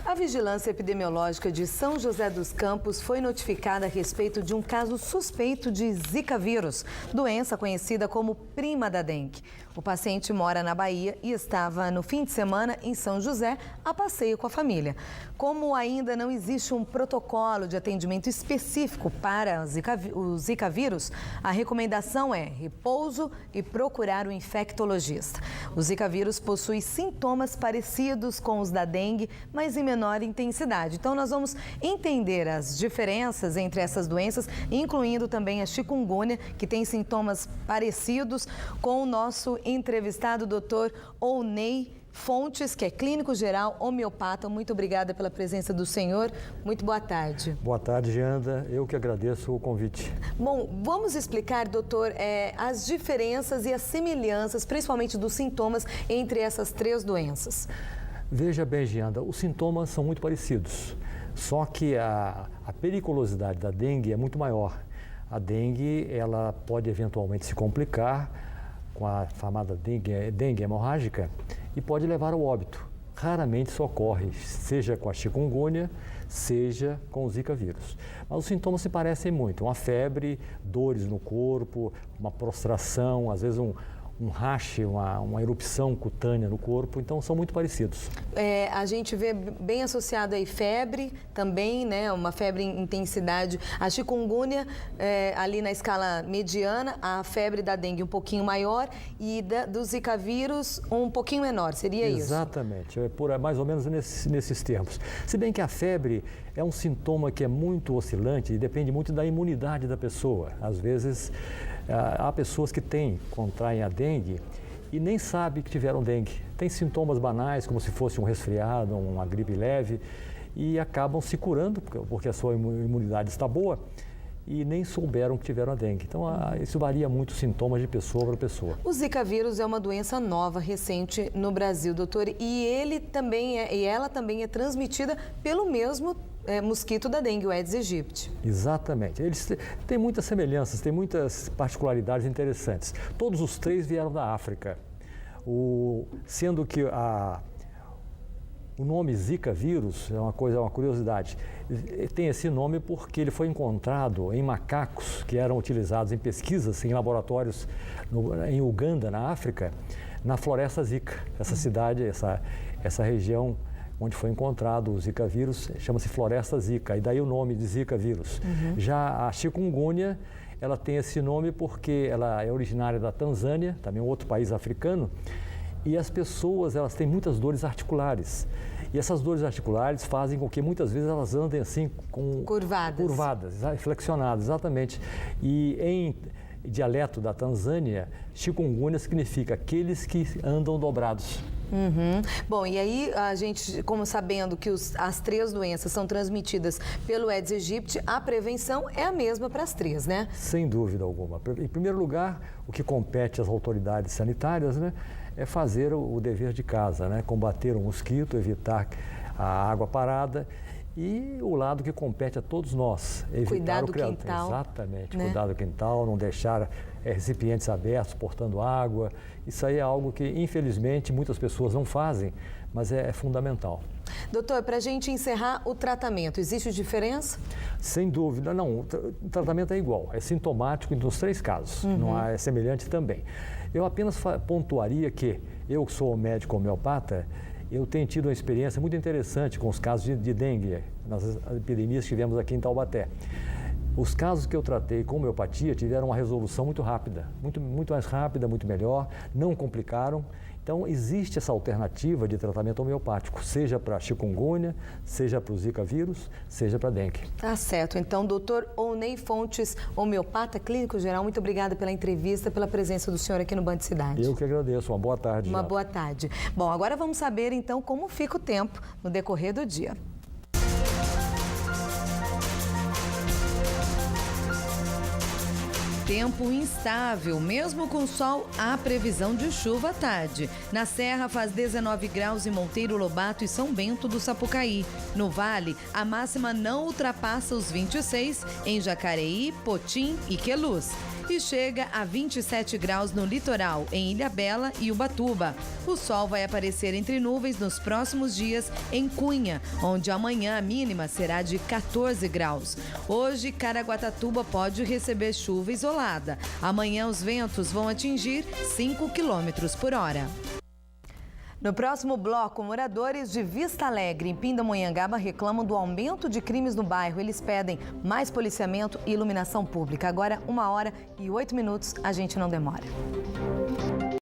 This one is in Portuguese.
A Vigilância Epidemiológica de São José dos Campos foi notificada a respeito de um caso suspeito de Zika vírus, doença conhecida como prima da dengue. O paciente mora na Bahia e estava no fim de semana em São José a passeio com a família. Como ainda não existe um protocolo de atendimento específico para o Zika vírus, a recomendação é repouso e procurar um infectologista. O Zika vírus possui sintomas parecidos com os da dengue, mas em menor intensidade. Então, nós vamos entender as diferenças entre essas doenças, incluindo também a chikungunya, que tem sintomas parecidos, com o nosso entrevistado, Dr. Owney Fontes, que é clínico geral, homeopata. Muito obrigada pela presença do senhor. Muito boa tarde. Boa tarde, Janda. Eu que agradeço o convite. Bom, vamos explicar, doutor, as diferenças e as semelhanças, principalmente dos sintomas, entre essas três doenças. Veja bem, Janda, os sintomas são muito parecidos, só que a periculosidade da dengue é muito maior. A dengue, ela pode eventualmente se complicar com a chamada dengue hemorrágica e pode levar ao óbito. Raramente isso ocorre, seja com a chikungunya, seja com o Zika vírus. Mas os sintomas se parecem muito, uma febre, dores no corpo, uma prostração, às vezes um rache, uma erupção cutânea no corpo, então são muito parecidos. A gente vê bem associado aí febre também, né? Uma febre em intensidade. A chikungunya, ali na escala mediana, a febre da dengue um pouquinho maior e do Zika vírus um pouquinho menor, seria isso? Exatamente, mais ou menos nesses termos. Se bem que a febre é um sintoma que é muito oscilante e depende muito da imunidade da pessoa. Às vezes, há pessoas que contraem a dengue e nem sabem que tiveram dengue. Tem sintomas banais, como se fosse um resfriado, uma gripe leve, e acabam se curando, porque a sua imunidade está boa, e nem souberam que tiveram a dengue. Então, isso varia muito os sintomas de pessoa para pessoa. O Zika vírus é uma doença nova, recente no Brasil, doutor, e ela também é transmitida pelo mesmo mosquito da dengue, o Aedes aegypti. Exatamente. Eles têm muitas semelhanças, têm muitas particularidades interessantes. Todos os três vieram da África, sendo que o nome Zika vírus é uma curiosidade. Tem esse nome porque ele foi encontrado em macacos que eram utilizados em pesquisas em laboratórios em Uganda, na África, na floresta Zika. Essa cidade, essa região onde foi encontrado o Zika vírus, chama-se Floresta Zika, e daí o nome de Zika vírus. Já a chikungunya, ela tem esse nome porque ela é originária da Tanzânia, também um outro país africano, e as pessoas, elas têm muitas dores articulares. E essas dores articulares fazem com que muitas vezes elas andem assim, curvadas, flexionadas, exatamente. E em dialeto da Tanzânia, chikungunya significa aqueles que andam dobrados. Bom, e aí a gente, como sabendo que as três doenças são transmitidas pelo Aedes aegypti, a prevenção é a mesma para as três, né? Sem dúvida alguma. Em primeiro lugar, o que compete às autoridades sanitárias, né, é fazer o dever de casa, né? Combater o mosquito, evitar a água parada. E o lado que compete a todos nós, evitar cuidar do o criador. quintal. Exatamente, né? Cuidar do quintal, não deixar recipientes abertos, portando água. Isso aí é algo que, infelizmente, muitas pessoas não fazem, mas é fundamental. Doutor, para a gente encerrar o tratamento, existe diferença? Sem dúvida, não. O tratamento é igual, é sintomático nos três casos, não é semelhante também. Eu apenas pontuaria que eu sou médico homeopata, eu tenho tido uma experiência muito interessante com os casos de dengue, nas epidemias que tivemos aqui em Taubaté. Os casos que eu tratei com homeopatia tiveram uma resolução muito rápida, muito mais rápida, muito melhor, não complicaram. Então, existe essa alternativa de tratamento homeopático, seja para chikungunya, seja para o Zika vírus, seja para dengue. Tá certo. Então, doutor Owney Fontes, homeopata, clínico geral, muito obrigada pela entrevista, pela presença do senhor aqui no Band Cidade. Eu que agradeço. Uma boa tarde. Uma boa tarde. Bom, agora vamos saber, então, como fica o tempo no decorrer do dia. Tempo instável, mesmo com sol, há previsão de chuva à tarde. Na Serra faz 19 graus em Monteiro Lobato e São Bento do Sapucaí. No Vale, a máxima não ultrapassa os 26 em Jacareí, Potim e Queluz. e chega a 27 graus no litoral, em Ilhabela e Ubatuba. O sol vai aparecer entre nuvens nos próximos dias em Cunha, onde amanhã a mínima será de 14 graus. Hoje, Caraguatatuba pode receber chuva isolada. Amanhã os ventos vão atingir 5 km por hora. No próximo bloco, moradores de Vista Alegre, em Pindamonhangaba, reclamam do aumento de crimes no bairro. Eles pedem mais policiamento e iluminação pública. Agora, 1h08, a gente não demora.